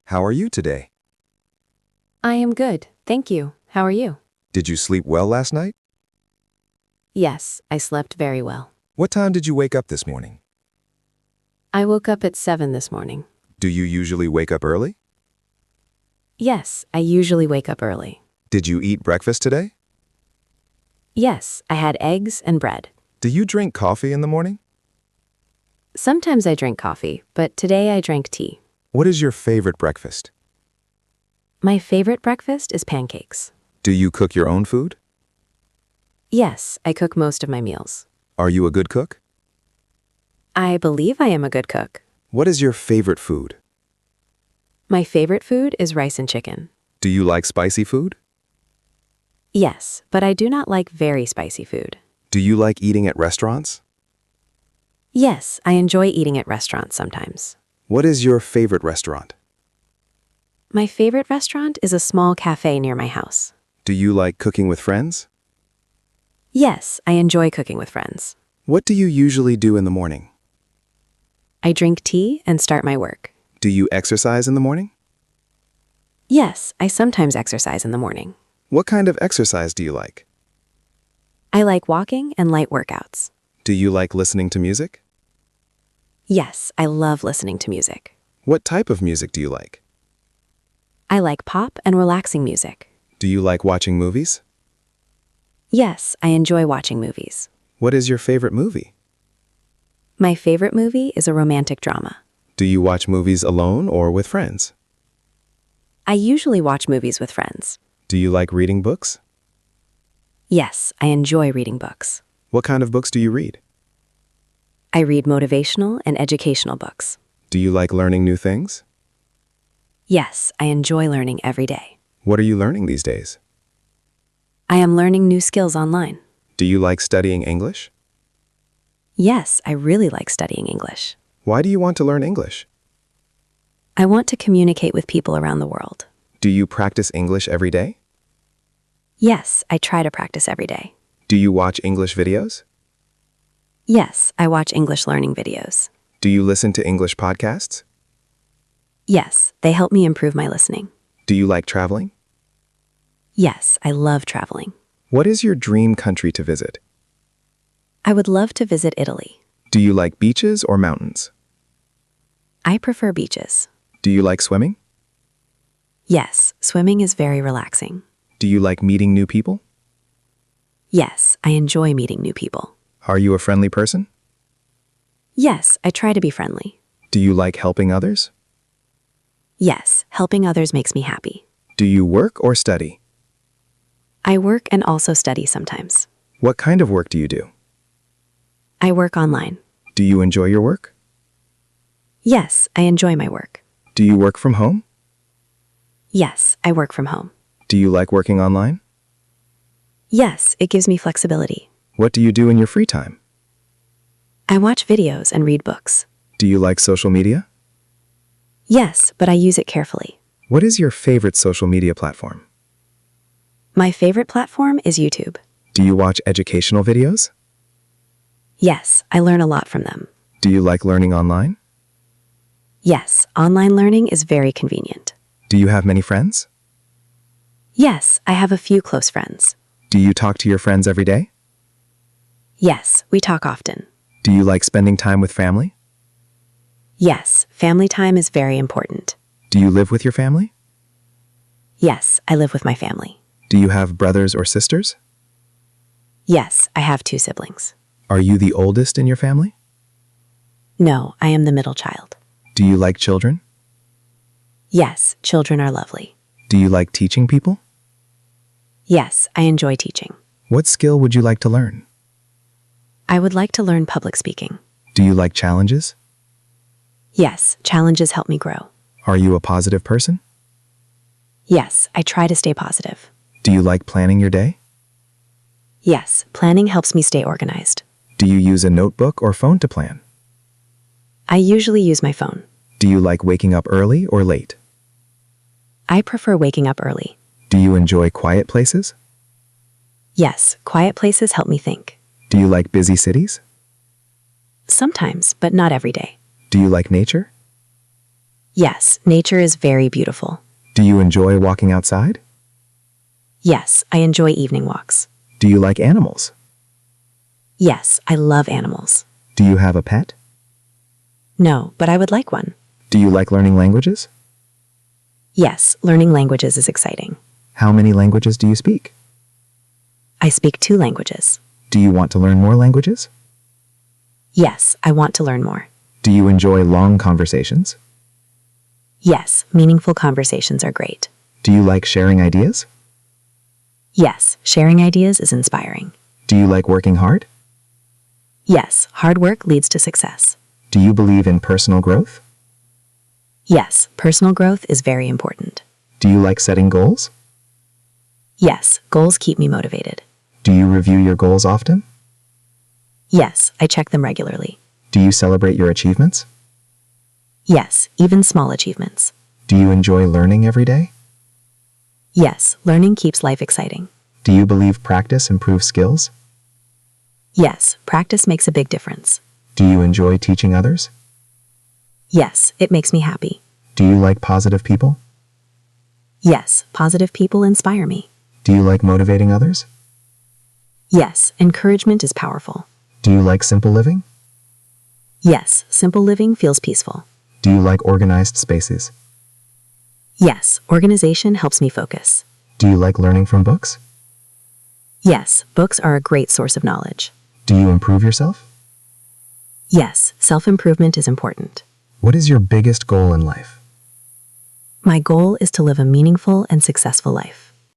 How are you today? I am good, thank you. How are you? Did you sleep well last night? Yes, I slept very well. What time did you wake up this morning? I woke up at 7 this morning. Do you usually wake up early? Yes, I usually wake up early. Did you eat breakfast today? Yes, I had eggs and bread. Do you drink coffee in the morning? Sometimes I drink coffee, but today I drank tea. What is your favorite breakfast? My favorite breakfast is pancakes. Do you cook your own food? Yes, I cook most of my meals. Are you a good cook? I believe I am a good cook. What is your favorite food? My favorite food is rice and chicken. Do you like spicy food? Yes, but I do not like very spicy food. Do you like eating at restaurants? Yes, I enjoy eating at restaurants sometimes. What is your favorite restaurant? My favorite restaurant is a small cafe near my house. Do you like cooking with friends? Yes, I enjoy cooking with friends. What do you usually do in the morning? I drink tea and start my work. Do you exercise in the morning? Yes, I sometimes exercise in the morning. What kind of exercise do you like? I like walking and light workouts. Do you like listening to music? Yes, I love listening to music. What type of music do you like? I like pop and relaxing music. Do you like watching movies? Yes, I enjoy watching movies. What is your favorite movie? My favorite movie is a romantic drama. Do you watch movies alone or with friends? I usually watch movies with friends. Do you like reading books? Yes, I enjoy reading books. What kind of books do you read? I read motivational and educational books. Do you like learning new things? Yes, I enjoy learning every day. What are you learning these days? I am learning new skills online. Do you like studying English? Yes, I really like studying English. Why do you want to learn English? I want to communicate with people around the world. Do you practice English every day? Yes, I try to practice every day. Do you watch English videos? Yes, I watch English learning videos. Do you listen to English podcasts? Yes, they help me improve my listening. Do you like traveling? Yes, I love traveling. What is your dream country to visit? I would love to visit Italy. Do you like beaches or mountains? I prefer beaches. Do you like swimming? Yes, swimming is very relaxing. Do you like meeting new people? Yes, I enjoy meeting new people. Are you a friendly person? Yes, I try to be friendly. Do you like helping others? Yes, helping others makes me happy. Do you work or study? I work and also study sometimes. What kind of work do you do? I work online. Do you enjoy your work? Yes, I enjoy my work. Do you work from home? Yes, I work from home. Do you like working online? Yes, it gives me flexibility. What do you do in your free time? I watch videos and read books. Do you like social media? Yes, but I use it carefully. What is your favorite social media platform? My favorite platform is YouTube. Do you watch educational videos? Yes, I learn a lot from them. Do you like learning online? Yes, online learning is very convenient. Do you have many friends? Yes, I have a few close friends. Do you talk to your friends every day? Yes, we talk often. Do you like spending time with family? Yes, family time is very important. Do you live with your family? Yes, I live with my family. Do you have brothers or sisters? Yes, I have 2 siblings. Are you the oldest in your family? No, I am the middle child. Do you like children? Yes, children are lovely. Do you like teaching people? Yes, I enjoy teaching. What skill would you like to learn? I would like to learn public speaking. Do you like challenges? Yes, challenges help me grow. Are you a positive person? Yes, I try to stay positive. Do you like planning your day? Yes, planning helps me stay organized. Do you use a notebook or phone to plan? I usually use my phone. Do you like waking up early or late? I prefer waking up early. Do you enjoy quiet places? Yes, quiet places help me think. Do you like busy cities? Sometimes, but not every day. Do you like nature? Yes, nature is very beautiful. Do you enjoy walking outside? Yes, I enjoy evening walks. Do you like animals? Yes, I love animals. Do you have a pet? No, but I would like one. Do you like learning languages? Yes, learning languages is exciting. How many languages do you speak? I speak 2 languages. Do you want to learn more languages? Yes, I want to learn more. Do you enjoy long conversations? Yes, meaningful conversations are great. Do you like sharing ideas? Yes, sharing ideas is inspiring. Do you like working hard? Yes, hard work leads to success. Do you believe in personal growth? Yes, personal growth is very important. Do you like setting goals? Yes, goals keep me motivated. Do you review your goals often? Yes, I check them regularly. Do you celebrate your achievements? Yes, even small achievements. Do you enjoy learning every day? Yes, learning keeps life exciting. Do you believe practice improves skills? Yes, practice makes a big difference. Do you enjoy teaching others? Yes, it makes me happy. Do you like positive people? Yes, positive people inspire me. Do you like motivating others? Yes, encouragement is powerful. Do you like simple living? Yes, simple living feels peaceful. Do you like organized spaces? Yes, organization helps me focus. Do you like learning from books? Yes, books are a great source of knowledge. Do you improve yourself? Yes, self-improvement is important. What is your biggest goal in life? My goal is to live a meaningful and successful life.